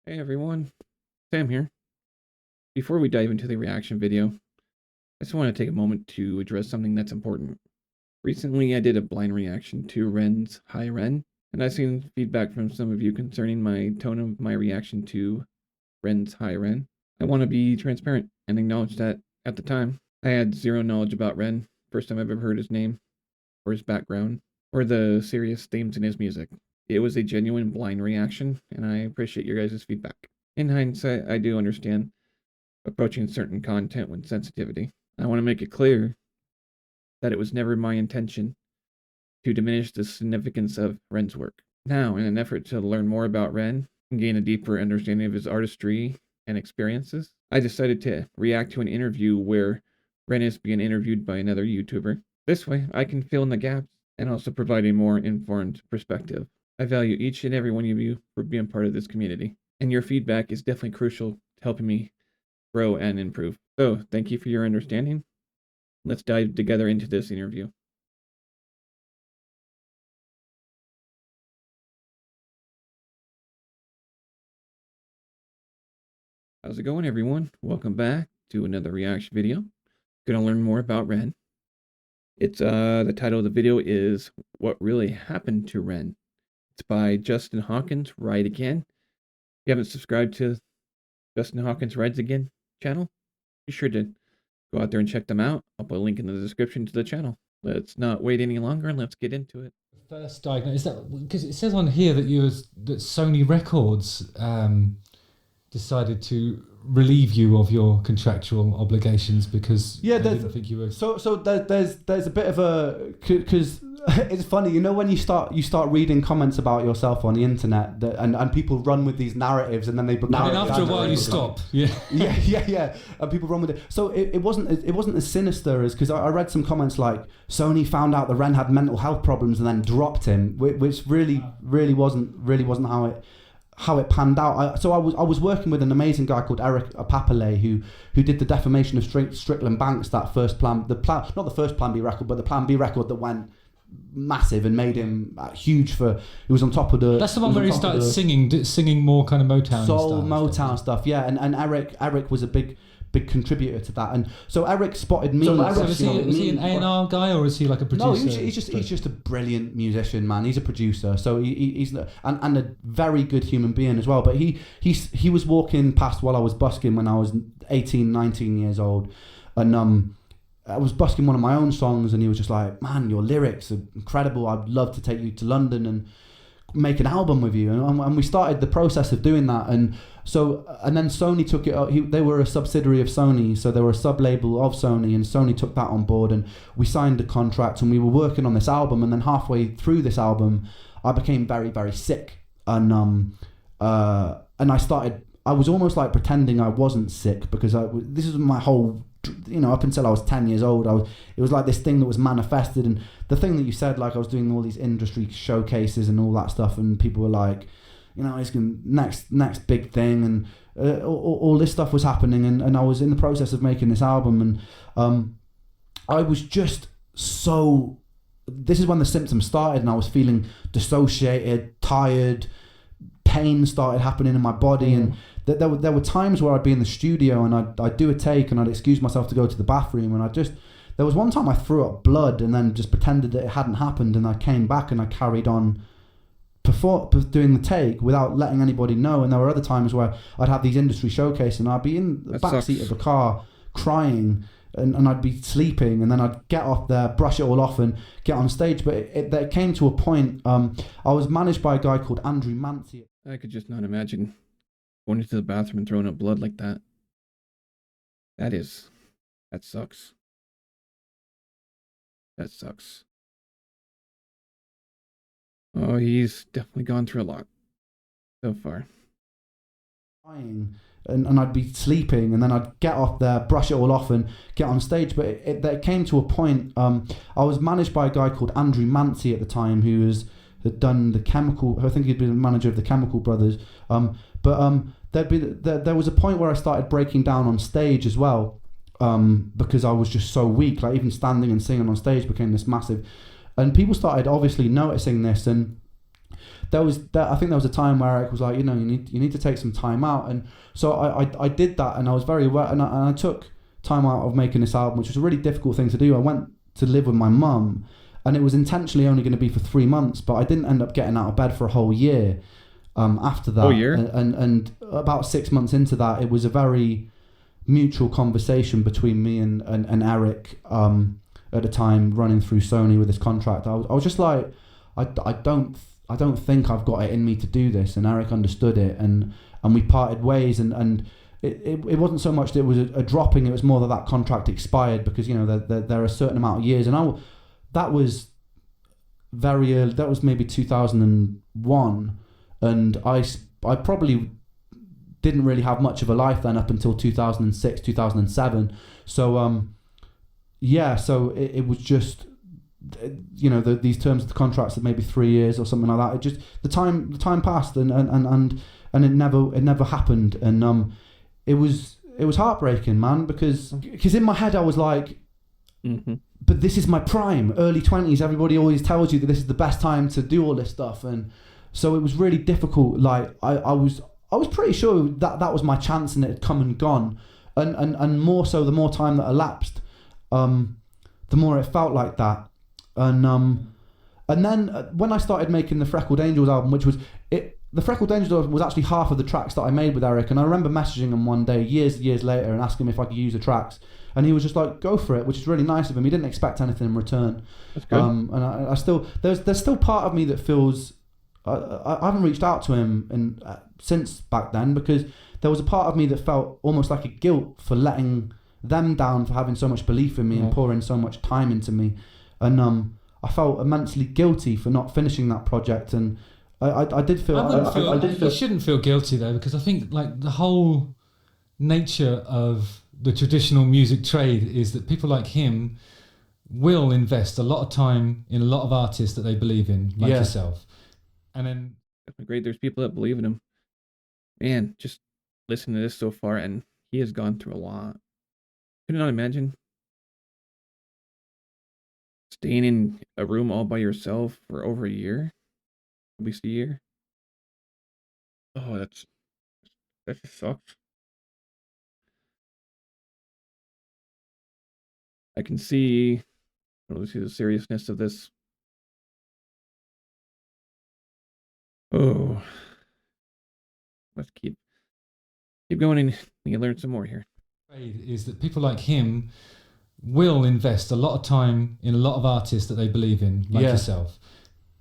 Hey everyone, Sam here. Before we dive into the reaction video, I just want to take a moment to address something that's important. Recently, I did a blind reaction to Ren's Hi Ren, and I've seen feedback from some of you concerning my tone of my reaction to Ren's Hi Ren. I want to be transparent and acknowledge that at the time, I had zero knowledge about Ren, first time I've ever heard his name, or his background, or the serious themes in his music. It was a genuine blind reaction, and I appreciate your guys' feedback. In hindsight, I do understand approaching certain content with sensitivity. I want to make it clear that it was never my intention to diminish the significance of Ren's work. Now, in an effort to learn more about Ren and gain a deeper understanding of his artistry and experiences, I decided to react to an interview where Ren is being interviewed by another YouTuber. This way, I can fill in the gaps and also provide a more informed perspective. I value each and every one of you for being part of this community, and your feedback is definitely crucial to helping me grow and improve. So, thank you for your understanding. Let's dive together into this interview. How's it going, everyone? Welcome back to another reaction video. Gonna learn more about Ren. It's the title of the video is What Really Happened to Ren. It's by Justin Hawkins Ride Again. If you haven't subscribed to Justin Hawkins Rides Again channel, be sure to go out there and check them out. I'll put a link in the description to the channel. Let's not wait any longer and let's get into it. First diagnosis, is that because it says on here that that Sony Records decided to relieve you of your contractual obligations because they didn't think you were. So there's a bit of a, because it's funny, you know, when you start reading comments about yourself on the internet and people run with these narratives and then they become. And after a while you stop. Yeah. Yeah. And people run with it. So it wasn't as sinister as, because I read some comments like Sony found out that Ren had mental health problems and then dropped him, which really wasn't how it panned out. I was working with an amazing guy called Eric Papale who did the defamation of Strickland Banks, that not the first Plan B record, but the Plan B record that went massive and made him huge for. He was on top of the. That's the one where he started singing more kind of Motown soul Motown stuff. Yeah, and Eric was a big contributor to that, and so Eric spotted me. So was he an A&R guy, or is he like a producer? No, he's just a brilliant musician, man. He's a producer, so he's and a very good human being as well. But he was walking past while I was busking when I was 18, 19 years old, and I was busking one of my own songs, and he was just like, "Man, your lyrics are incredible. I'd love to take you to London and make an album with you." And we started the process of doing that, and then Sony took it. They were a subsidiary of Sony, so they were a sub-label of Sony, and Sony took that on board, and we signed a contract, and we were working on this album. And then halfway through this album, I became very, very sick, and I was almost like pretending I wasn't sick, because this is my whole, up until I was 10 years old, it was like this thing that was manifested. And the thing that you said, like I was doing all these industry showcases and all that stuff, and people were like, it's going next big thing, and all this stuff was happening, and I was in the process of making this album, and I was just so. This is when the symptoms started, and I was feeling dissociated, tired, pain started happening in my body, and there were times where I'd be in the studio and I'd do a take and I'd excuse myself to go to the bathroom, and there was one time I threw up blood and then just pretended that it hadn't happened, and I came back and I carried on doing the take without letting anybody know. And there were other times where I'd have these industry showcases and I'd be in the backseat of the car crying, and I'd be sleeping, and then I'd get off there, brush it all off, and get on stage. But it came to a point. I was managed by a guy called Andrew Mancy. I could just not imagine going into the bathroom and throwing up blood like that. That sucks. That sucks. Oh, he's definitely gone through a lot so far. Crying, and I'd be sleeping, and then I'd get off there, brush it all off, and get on stage. But it came to a point. I was managed by a guy called Andrew Mancy at the time, who had done the Chemical. I think he'd been the manager of the Chemical Brothers. There was a point where I started breaking down on stage as well, because I was just so weak. Like even standing and singing on stage became this massive, and people started obviously noticing this, and I think there was a time where Eric was like, you need to take some time out, and so I did that, and I was very aware, and I took time out of making this album, which was a really difficult thing to do. I went to live with my mum, and it was intentionally only going to be for 3 months, but I didn't end up getting out of bed for a whole year after that. Whole year? And about 6 months into that, it was a very mutual conversation between me and Eric at the time, running through Sony with this contract. I was just like, I don't think I've got it in me to do this, and Eric understood it, and we parted ways, and it wasn't so much that it was a dropping, it was more that contract expired, because there are a certain amount of years, and that was very early. That was maybe 2001, and I probably didn't really have much of a life then up until 2006, 2007. So so it was just these terms of the contracts of maybe 3 years or something like that. It just the time passed, and it never happened, and it was heartbreaking, man, because in my head I was like, but this is my prime, early 20s. Everybody always tells you that this is the best time to do all this stuff, and so it was really difficult. Like I was pretty sure that was my chance, and it had come and gone, and more so the more time that elapsed, the more it felt like that, and then when I started making the Freckled Angels album, which was it. The Freckled Angels was actually half of the tracks that I made with Eric, and I remember messaging him one day, years later, and asking him if I could use the tracks, and he was just like, "Go for it," which is really nice of him. He didn't expect anything in return. That's good. And I still there's still part of me that feels I haven't reached out to him since back then, because there was a part of me that felt almost like a guilt for letting them down, for having so much belief in me and pouring so much time into me, and I felt immensely guilty for not finishing that project, and I did feel. You shouldn't feel guilty though, because I think like the whole nature of the traditional music trade is that people like him will invest a lot of time in a lot of artists that they believe in, like yourself, and then Great. There's people that believe in him. Man, just listen to this so far, and he has gone through a lot. Could not imagine staying in a room all by yourself for over a year. At least a year. Oh, that just sucks. I can see the seriousness of this. Oh, let's keep going and you learn some more here. Is that people like him will invest a lot of time in a lot of artists that they believe in, like yourself,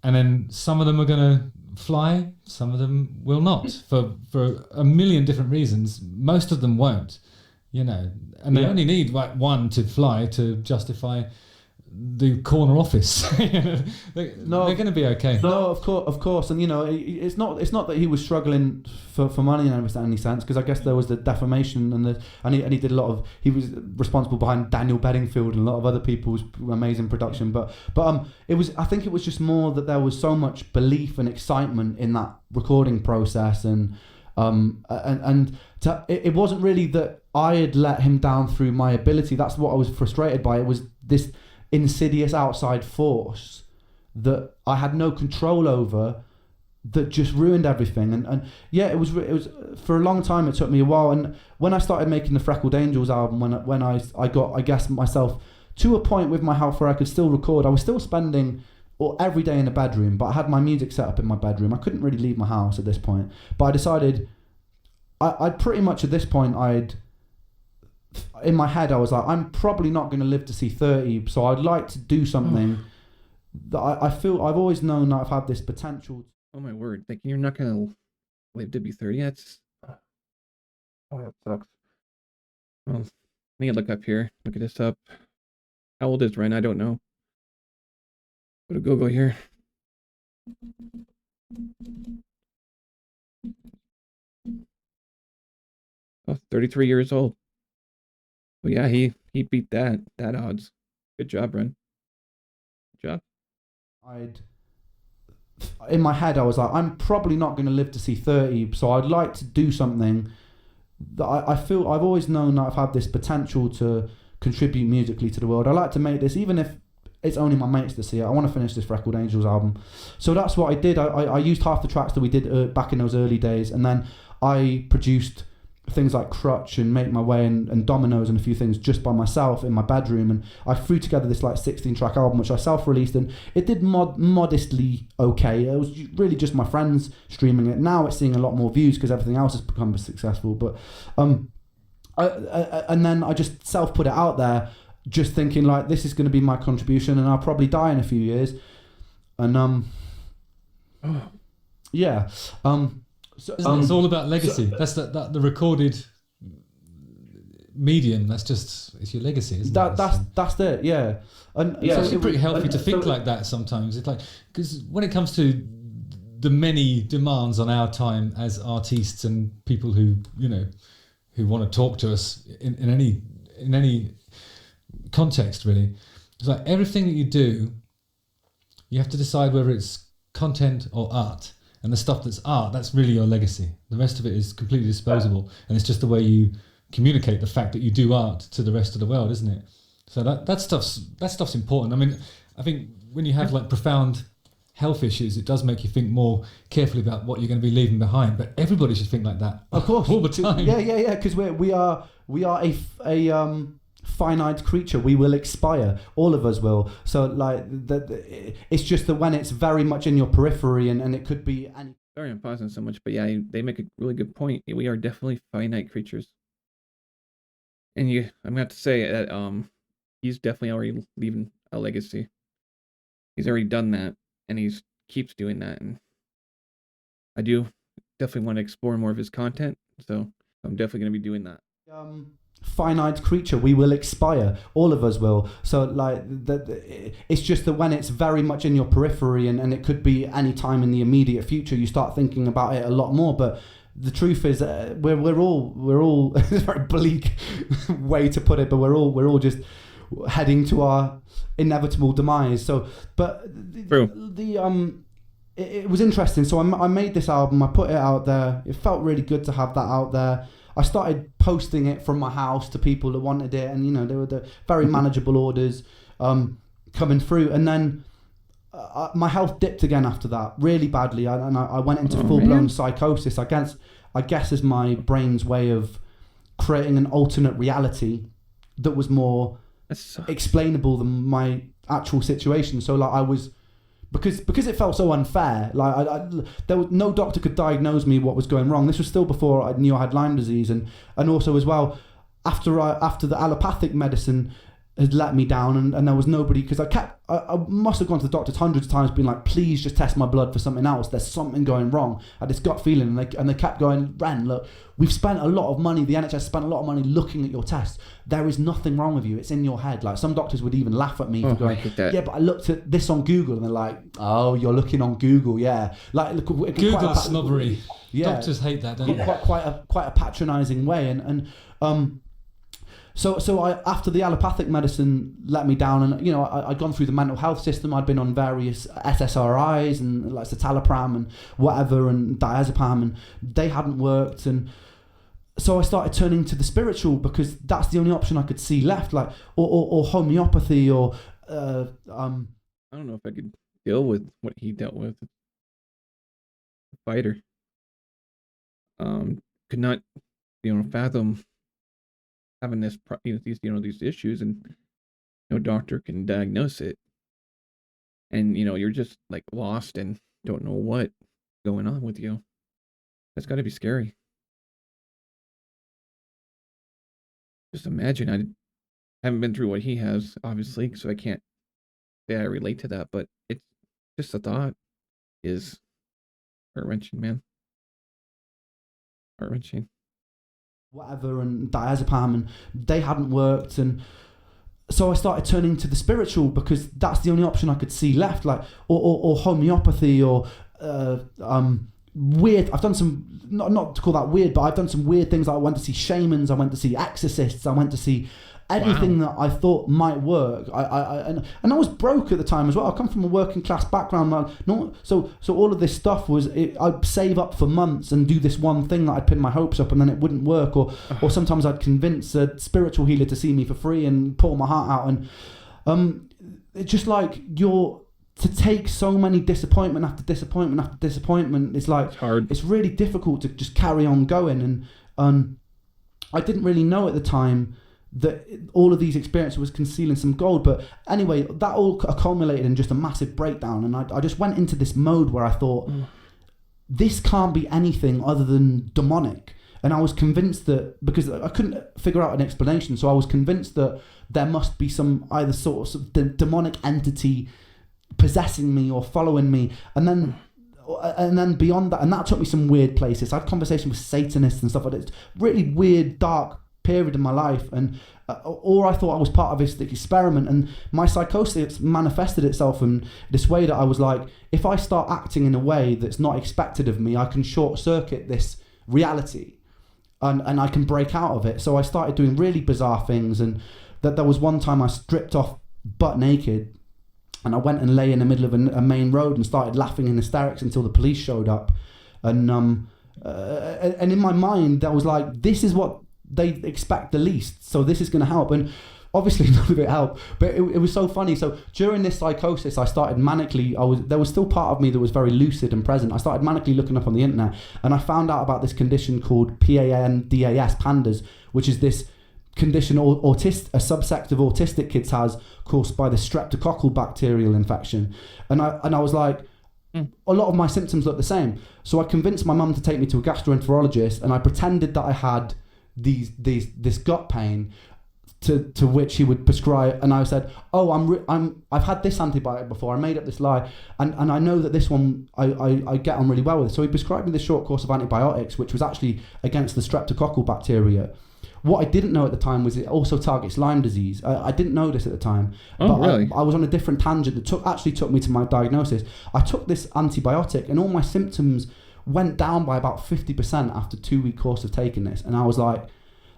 and then some of them are going to fly, some of them will not, for a million different reasons. Most of them won't, and they only need like one to fly to justify the corner office. They're going to be okay. No, of course, and it's not that he was struggling for money in any sense, because I guess there was the defamation and he did a lot of. He was responsible behind Daniel Bedingfield and a lot of other people's amazing production, but it was. I think it was just more that there was so much belief and excitement in that recording process, and it wasn't really that I had let him down through my ability. That's what I was frustrated by. It was this insidious outside force that I had no control over, that just ruined everything. And it was for a long time. It took me a while, and when I started making the Freckled Angels album, when I got, I guess, myself to a point with my health where I could still record, I was still spending every day in the bedroom, but I had my music set up in my bedroom. I couldn't really leave my house at this point, but I decided I'd pretty much at this point in my head I was like, I'm probably not going to live to see 30, so I'd like to do something that I feel I've always known that I've had this potential. Oh my word, thinking you're not going to live to be 30, that sucks. Well, I need to look up here, look at this up. How old is Ren? I don't know. Go to Google here. Oh, 33 years old. Well, yeah, he beat that odds. Good job, Ren. Good job. In my head I was like, I'm probably not going to live to see 30, so I'd like to do something that I feel I've always known that I've had this potential to contribute musically to the world. I like to make this, even if it's only my mates that see it. I want to finish this Record Angels album. So that's what I did. I used half the tracks that we did back in those early days, and then I produced things like Crutch and Make My Way and Dominoes and a few things just by myself in my bedroom, and I threw together this like 16 track album which I self-released, and it did modestly okay. It was really just my friends streaming it. Now it's seeing a lot more views because everything else has become successful, but and then I just self-put it out there just thinking like this is going to be my contribution and I'll probably die in a few years, and yeah. So, it's all about legacy. That's the recorded medium. It's your legacy, isn't it? That's it. Yeah, and it's actually pretty healthy to think like that sometimes. It's like, because when it comes to the many demands on our time as artists and people who want to talk to us in any context, really, it's like everything that you do, you have to decide whether it's content or art. And the stuff that's art, that's really your legacy. The rest of it is completely disposable, and it's just the way you communicate the fact that you do art to the rest of the world, isn't it? So that stuff's important. I mean, I think when you have like profound health issues, it does make you think more carefully about what you're going to be leaving behind. But everybody should think like that, of course, all the time. Yeah. Because we are a finite creature. We will expire. All of us will. So like it's just that when it's very much in your periphery, and it could be any. Sorry, I'm pausing so much, but yeah, they make a really good point. We are definitely finite creatures, and I'm gonna have to say that he's definitely already leaving a legacy. He's already done that, and he keeps doing that, and I do definitely want to explore more of his content. So I'm definitely gonna be doing that. Finite creature, we will expire. All of us will. So like it's just that when it's very much in your periphery, and it could be any time in the immediate future, you start thinking about it a lot more. But the truth is, we're all it's a very bleak way to put it, but we're all just heading to our inevitable demise. So, but it was interesting. So I made this album. I put it out there. It felt really good to have that out there. I started posting it from my house to people that wanted it, and there were the very manageable orders coming through. And then my health dipped again after that, really badly, and I went into full-blown psychosis. I guess is my brain's way of creating an alternate reality that was more explainable than my actual situation. So like I was. Because it felt so unfair. Like there was no doctor could diagnose me what was going wrong. This was still before I knew I had Lyme disease, and also as well after the allopathic medicine had let me down, and there was nobody, because I must have gone to the doctors hundreds of times being like, please just test my blood for something else. There's something going wrong. I had this gut feeling, and they kept going, Ren, look, we've spent a lot of money. The NHS spent a lot of money looking at your tests. There is nothing wrong with you. It's in your head. Like some doctors would even laugh at me for going, yeah, but I looked at this on Google, and they're like, oh, you're looking on Google, yeah. Like Google snobbery. Yeah, doctors hate that, don't they? Quite a patronising way, and So I, after the allopathic medicine let me down, and I'd gone through the mental health system. I'd been on various SSRIs and like citalopram and whatever, and diazepam, and they hadn't worked. And so I started turning to the spiritual, because that's the only option I could see left, like or homeopathy, or I don't know if I could deal with what he dealt with. Fighter. Could not, fathom having these issues, and no doctor can diagnose it, and you're just like lost and don't know what's going on with you. That's got to be scary. Just imagine. I haven't been through what he has, obviously, so I can't say I relate to that, but it's just the thought is heart-wrenching, man. Heart-wrenching. Whatever, and diazepam, and they hadn't worked. And so I started turning to the spiritual, because that's the only option I could see left, like or homeopathy, or weird. I've done some, not to call that weird, but I've done some weird things. Like I went to see shamans, I went to see exorcists, I went to see everything that I thought might work. And I was broke at the time as well. I come from a working class background. So all of this stuff I'd save up for months and do this one thing that I'd pin my hopes up, and then it wouldn't work. Or sometimes I'd convince a spiritual healer to see me for free and pour my heart out. And it's just like you're to take so many disappointment after disappointment after disappointment. It's like It's hard. it's really difficult to just carry on going. And I didn't really know at the time that all of these experiences was concealing some gold. But anyway, that all accumulated in just a massive breakdown. And I just went into this mode where I thought, this can't be anything other than demonic. And I was convinced that, because I couldn't figure out an explanation, so I was convinced that there must be some either sort of demonic entity possessing me or following me. And then beyond that, and that took me some weird places. I had conversations with Satanists and stuff like that. It's really weird, dark period in my life. And or I thought I was part of this experiment, and my psychosis manifested itself in this way that I was like, if I start acting in a way that's not expected of me, I can short circuit this reality, and I can break out of it. So I started doing really bizarre things, and that there was one time I stripped off butt naked, and I went and lay in the middle of a main road and started laughing in hysterics until the police showed up. And in my mind, that was like, this is what they expect the least, so this is going to help. And obviously none of it helped, but it was so funny. So during this psychosis, I started manically, there was still part of me that was very lucid and present. I started manically looking up on the internet, and I found out about this condition called PANDAS, which is this condition a subsect of autistic kids has, caused by the streptococcal bacterial infection. And I was like, a lot of my symptoms look the same. So I convinced my mum to take me to a gastroenterologist, and I pretended that I had this gut pain, to which he would prescribe. And I said, oh, I've had this antibiotic before. I made up this lie, and I know that this one I get on really well with. So he prescribed me this short course of antibiotics, which was actually against the streptococcal bacteria. What I didn't know at the time was it also targets Lyme disease. I didn't know this at the time. Oh, really? I was on a different tangent that actually took me to my diagnosis. I took this antibiotic, and all my symptoms went down by about 50% after 2-week course of taking this. And I was like,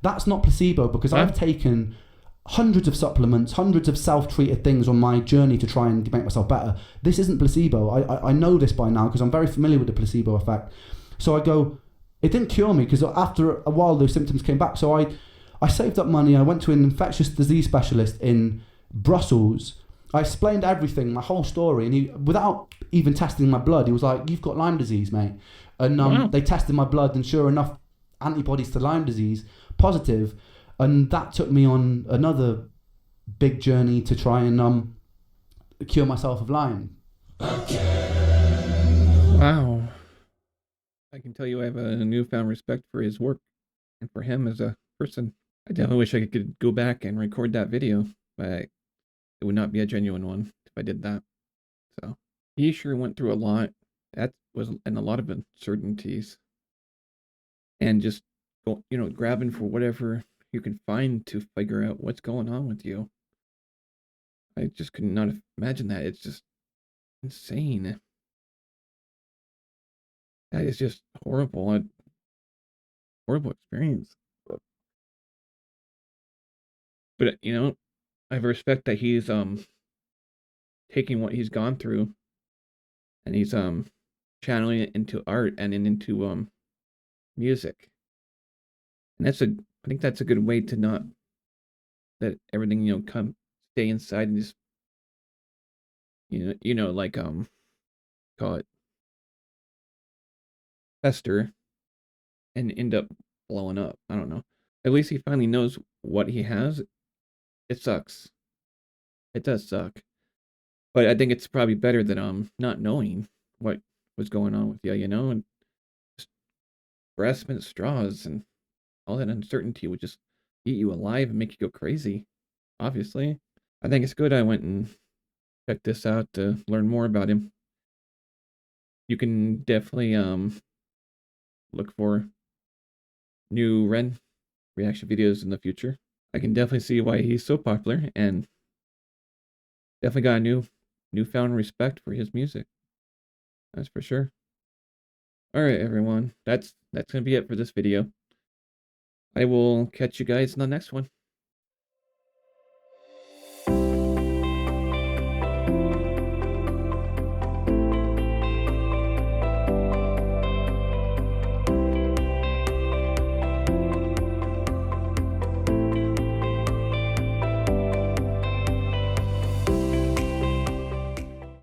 that's not placebo, because I've taken hundreds of supplements, hundreds of self-treated things on my journey to try and make myself better. This isn't placebo. I know this by now because I'm very familiar with the placebo effect. So I go, it didn't cure me, because after a while those symptoms came back. So I saved up money. I went to an infectious disease specialist in Brussels. I explained everything, my whole story, and he, without even testing my blood, he was like, you've got Lyme disease, mate. And they tested my blood, and sure enough, antibodies to Lyme disease, positive. And that took me on another big journey to try and cure myself of Lyme. Wow. I can tell you I have a newfound respect for his work and for him as a person. I definitely wish I could go back and record that video, but it would not be a genuine one if I did that. So he sure went through a lot. That was, and a lot of uncertainties, and just grabbing for whatever you can find to figure out what's going on with you. I just could not imagine that. It's just insane. That is just horrible. A horrible experience. But I respect that he's taking what he's gone through, and he's channeling it into art and into music. And I think that's a good way to not let everything come stay inside and just like call it fester and end up blowing up. I don't know. At least he finally knows what he has. It sucks. It does suck. But I think it's probably better than not knowing what was going on with you, and just grasping at straws, and all that uncertainty would just eat you alive and make you go crazy. Obviously. I think it's good I went and checked this out to learn more about him. You can definitely look for new Ren reaction videos in the future. I can definitely see why he's so popular, and definitely got a newfound respect for his music. That's for sure. All right, everyone. That's gonna be it for this video. I will catch you guys in the next one.